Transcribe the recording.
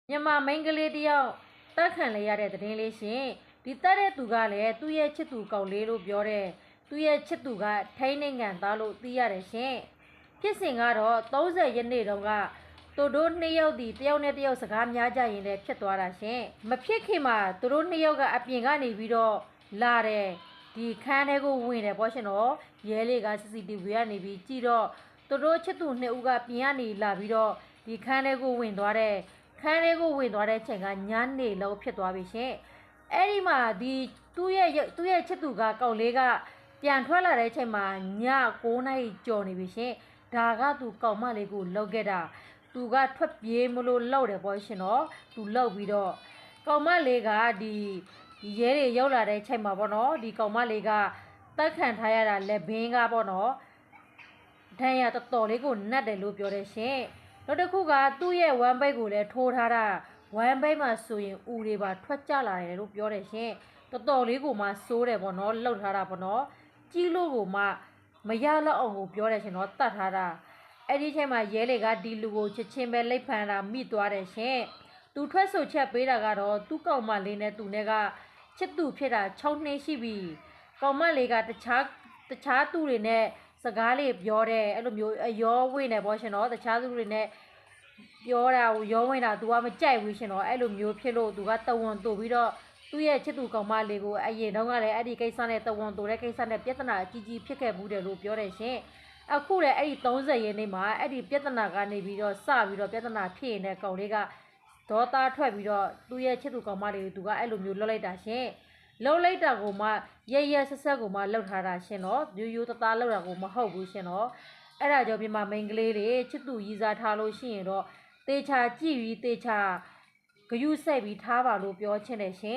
မြန်မာမိန်းကလေးတယောက်တက်ခံလေရတဲ့သတင်းလေးရှင်ဒီတက်တဲ့သူကလည်းသူ့ရဲ့ချစ်သူကောက်လေးလို့ပြောတဲ့သူ့ရဲ့ချစ်သူကထိုင်းနိုင်ငံသားလို့သိရတယ်ရှင်ဖြစ်စဉ်ကတော့30ရက်နေ့တုန်းကသူတို့နှစ်ယောက်ဒီတယောက်နဲ့တယောက်စကားများကြရင်လည်းဖြစ်သွားတာရှင်မဖြစ်ခင်မှာသူတို့နှစ်ယောက်ကအပြင်ကနေပြီးတော့လာတယ်ဒီခန်းထဲကိုဝင်တယ်ပေါ့ရှင်တော့ရဲလေးက CCTV ကနေပြီးကြည့်တော့သူတို့ချစ်သူနှစ်ဦးကပြင်ကနေလာပြီးတော့ဒီခန်းထဲကိုဝင်သွားတယ်ခန်းလေးကိုဝင်သွားတဲ့ချိန်ကညနေလောက်ဖြစ်သွားပြီရှင်အဲ့ဒီမှာဒီသူ့ရဲ့ချစ်သူကကောက်လေးကပြန်ထွက်လာတဲ့ချိန်မှာည9နာရီကျော်နေပြီရှင်ဒါကသူကောက်မလေးကိုလှုပ်ခဲ့တာသူကထွက်ပြေးမလို့လှုပ်တယ်ပေါ့ရှင်တော့သူလှုပ်ပြီးတော့ကောက်မလေးကဒီရဲတွေရောက်လာတဲ့ချိန်မှာပေါ့နော်ဒီကောက်မလေးကတက်ခံထားရတာလက်ဘင်းကပေါ့နော်ဒဏ်ရာတော်တော်လေးကိုနတ်တယ်လို့ပြောတယ်ရှင်နောက်တစ်ခုကသူ့ရဲ့ဝမ်းပိတ်ကိုလည်းထိုးထားတာဝမ်းပိတ်မှာဆိုရင်ဦးတွေပါထွက်ကြလာတယ်လို့ပြောတယ်ရှင်တော်တော်လေးကိုမှစိုးတယ်ပေါ့နော်လှုပ်ထားတာပေါ့နော်ကြီးလို့ကိုမှမရတော့အောင်ကိုပြောတယ်ရှင်တော့တတ်ထားတာအဲ့ဒီချိန်မှာရဲလေကဒီလူကိုချက်ချင်းပဲလိပ်ဖန်တာမိသွားတယ်ရှင်သူထွက်ဆိုချက်ပေးတာကတော့သူ့ကောင်မလေးနဲ့သူနဲ့ကချစ်သူဖြစ်တာ6နှစ်ရှိပြီကောင်မလေးကတခြားသူတွေနဲ့စကားလေးပြောတယ်အဲ့လိုမျိုးရောဝိနေပေါ့ရှင်တော့တခြားသူတွေနဲ့ပြောတာကိုရောဝင်တာ तू ကမကြိုက်ဘူးရှင်တော့အဲ့လိုမျိုးဖြစ်လို့ तू ကတဝန်တူပြီးတော့သူ့ရဲ့ချစ်သူကောင်မလေးကိုအရင်တော့ကလည်းအဲ့ဒီကိစ္စနဲ့တဝန်တူတဲ့ကိစ္စနဲ့ပြဿနာအကြီးကြီးဖြစ်ခဲ့ဘူးတယ်လို့ပြောတယ်ရှင်အခုလည်းအဲ့ဒီ30ရက်နေ့မှာအဲ့ဒီပြဿနာကနေပြီးတော့စပြီးတော့ပြဿနာဖြစ်ရင်တဲ့ကောင်လေးကဒေါသထွက်ပြီးတော့သူ့ရဲ့ချစ်သူကောင်မလေးကို तू ကအဲ့လိုမျိုးလှုပ်လိုက်တာရှင်လှုပ်လိုက်တာကိုမှရဲဆက်ကိုမှလှုပ်ထားတာရှင်တော့ရိုးသားလှုပ်တာကိုမဟုတ်ဘူးရှင်တော့အဲ့ဒါကြောင့်မြန်မာမိန်းကလေးတွေချစ်သူရည်စားထားလို့ရှိရင်တော့တေချာကြည့်ပြီးတေချာဂယုစိုက်ပြီးထားပါလို့ပြောချင်တယ်ရှင်